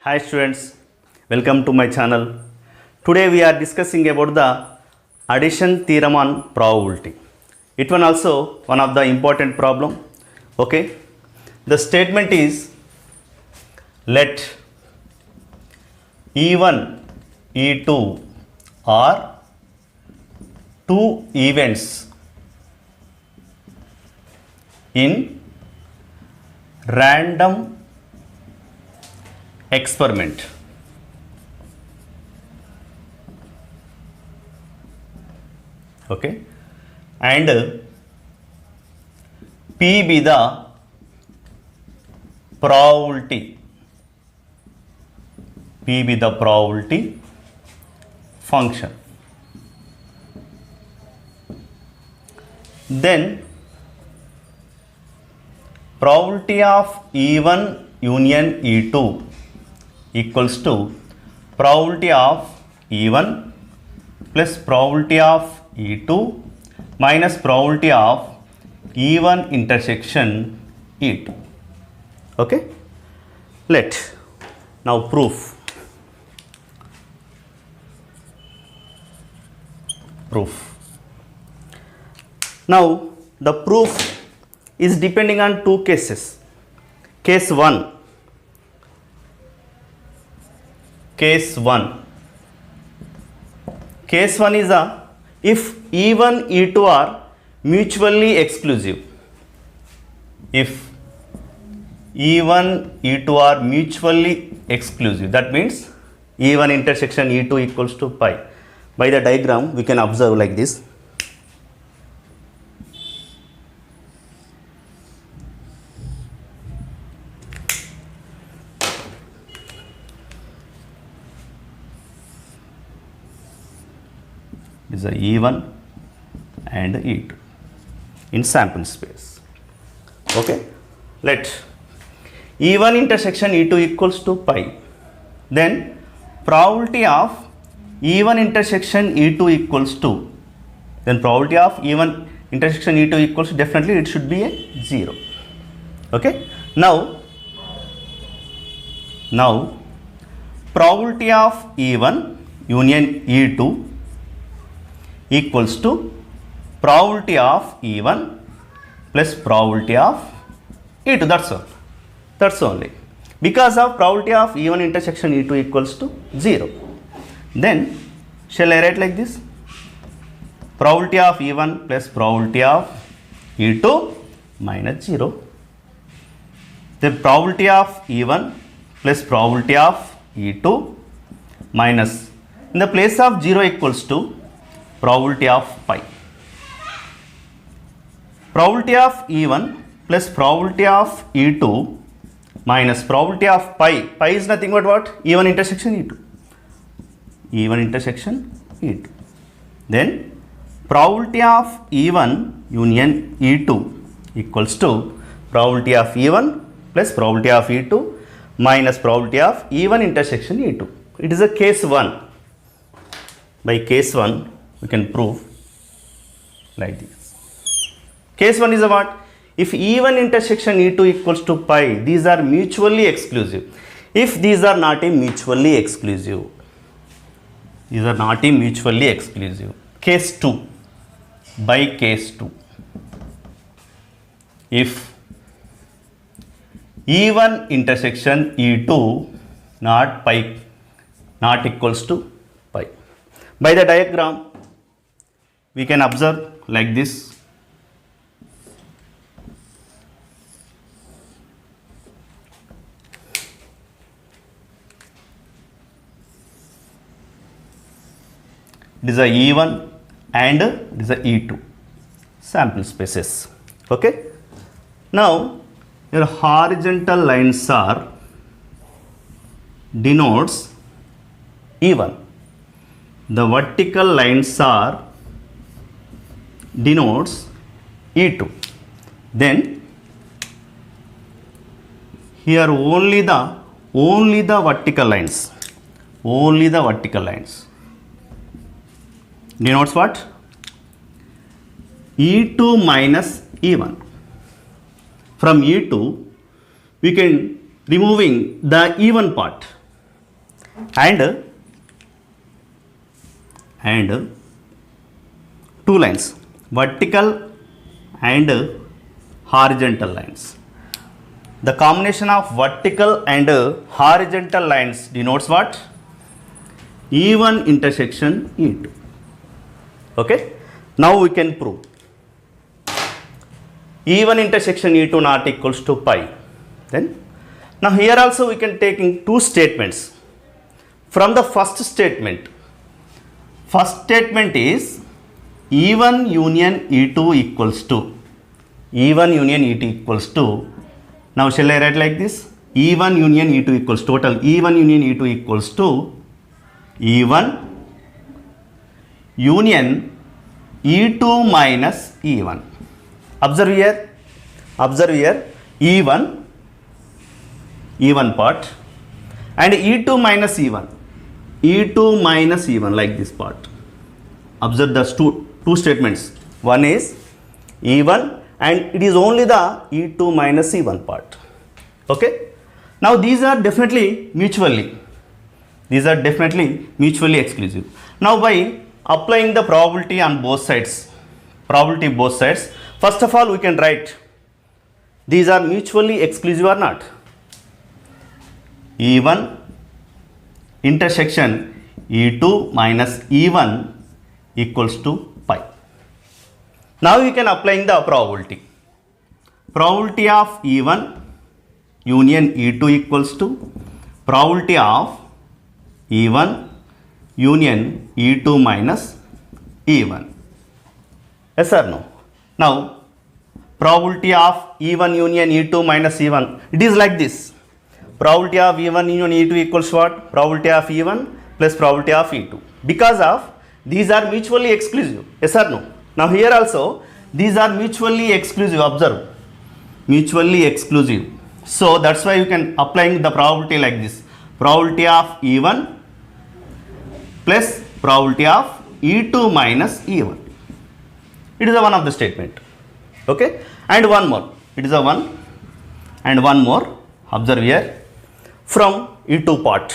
Hi students, welcome to my channel. Today we are discussing about the addition theorem on probability. It one also one of the important problem. Okay, the statement is let E1, E2 are two events in random experiment. Okay, and P be the probability. P be the probability function. Then probability of E1 union E2 equals to probability of E1 plus probability of E2 minus probability of E1 intersection E2. Okay, let now proof. Now the proof is depending on two cases. Case 1 is if E1 E2 are mutually exclusive. If E1 E2 are mutually exclusive, that means E1 intersection E2 equals to pi. By the diagram we can observe like this. Is a E1 and E2 in sample space. Okay, let E1 intersection E2 equals to pi. Then probability of E1 intersection E2 equals to, then probability of E1 intersection E2 equals to, definitely it should be a 0. Okay, now probability of E1 union E2 equals to probability of E1 plus probability of E2. That's all. That's only. Because of probability of E1 intersection E2 equals to 0. Then shall I write like this? Probability of E1 plus probability of E2 minus 0. Then probability of E1 plus probability of E2 minus, in the place of 0 equals to probability of pi. Probability of E1 plus probability of E2 minus probability of pi. Pi is nothing but what? E1 intersection E2. E1 intersection E2. Then probability of E1 union E2 equals to probability of E1 plus probability of E2 minus probability of E1 intersection E2. It is a case 1. By case 1 we can prove like this. Case 1 is a what? If E1 intersection E2 equals to pi, these are mutually exclusive. If these are not a mutually exclusive, Case 2. By case 2, if E1 intersection E2 not equals to pi. By the diagram we can observe like this. It is a E1 and it is a E2 sample spaces. Okay. Now your horizontal lines are denotes E1. The vertical lines are denotes E2. Then here only the vertical lines. Denotes what? E2 minus E1. From E2 we can removing the even part. and two lines, vertical and horizontal lines. The combination of vertical and horizontal lines denotes what? E1 intersection E2. Okay. Now we can prove E1 intersection E2 not equals to pi. Then now here also we can take in two statements. From the first statement is E1 union E2 equals to E1 union E2 equals to, now shall I write like this? E1 union E2 equals total E1 union E2 equals to E1 union E2 minus E1. Observe here E1 part and E2 minus E1, E2 minus E1 like this part. Observe the two statements. One is E1 and it is only the E2 minus E1 part. Okay. Now these are definitely mutually exclusive. Now by applying the probability on both sides, first of all we can write these are mutually exclusive or not. E1 intersection E2 minus E1 equals to pi. Now you can applying the probability. Probability of E1 union E2 equals to probability of E1 union E2 minus E1. Yes or no? Now probability of E1 union E2 minus E1, it is like this. Probability of E1 union E2 equals what? Probability of E1 plus probability of E2. Because of these are mutually exclusive. Yes or no? Now here also these are mutually exclusive. Observe, mutually exclusive. So that's why you can applying the probability like this. Probability of E1 plus probability of E2 minus E1. It is a one of the statement. Okay. And one more. It is a one and one more. Observe here. From E2 part.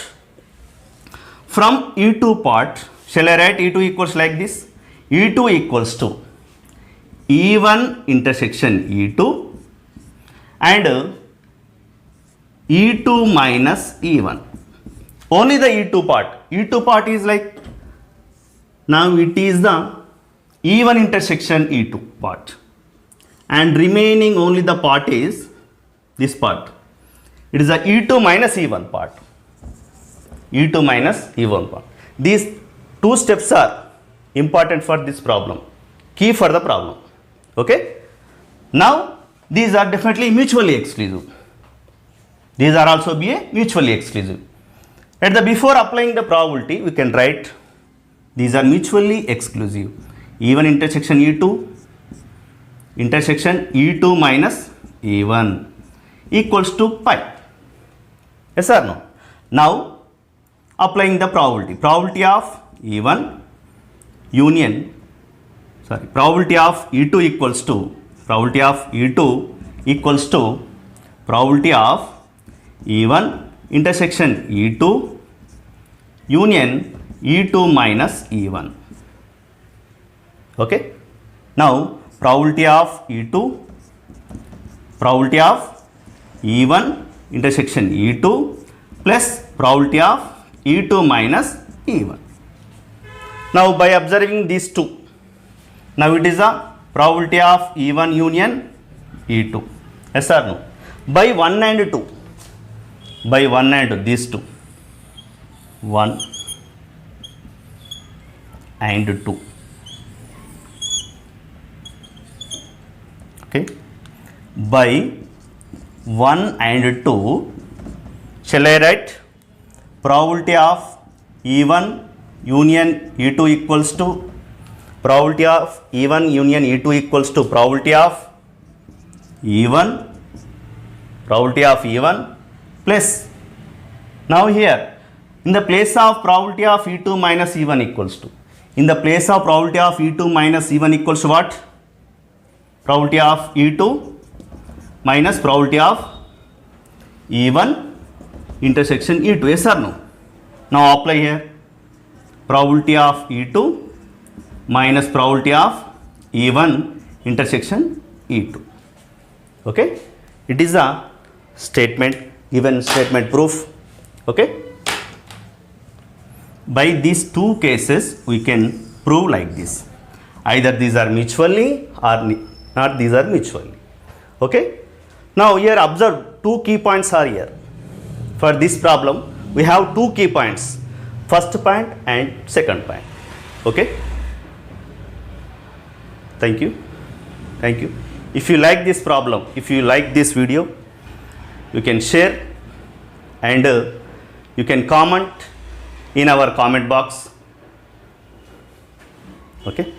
From E2 part, shall I write E2 equals like this? E2 equals to E1 intersection E2 and E2 minus E1. Only the E2 part. E2 part is like, now it is the E1 intersection E2 part. And remaining only the part is this part. It is the E2 minus E1 part. E2 minus E1 part. These two steps are important for this problem. Key for the problem. Okay. Now these are definitely mutually exclusive. These are also be mutually exclusive. At the before applying the probability, we can write these are mutually exclusive. E1 intersection E2 minus E1 equals to pi. Yes or no? Now applying the probability. Probability of E1 union, probability of E2 equals to probability of E1 intersection E2 union E2 minus E1. Okay. Now probability of E1 intersection E2 plus probability of E2 minus E1. Now by observing these two, now it is a probability of E1 union E2. Yes or no? By 1 and 2. By 1 and 2, these two. 1 and 2. Okay. By 1 and 2, shall I write probability of E1 union E2 equals to probability of E1 union E2 equals to probability of E1 plus, now here in the place of probability of E2 minus E1 equals to, in the place of probability of E2 minus E1 equals to what? Probability of E2 minus probability of E1 intersection E2. Yes or no? Now apply here probability of E2 minus probability of E1 intersection E2. Okay, it is a statement, given statement proof. Okay, by these two cases we can prove like this, either these are mutually or not these are mutually. Okay, now here observe two key points are here. For this problem we have two key points, first point and second point. Okay, thank you. If you like this problem, if you like this video, you can share and you can comment in our comment box. Okay.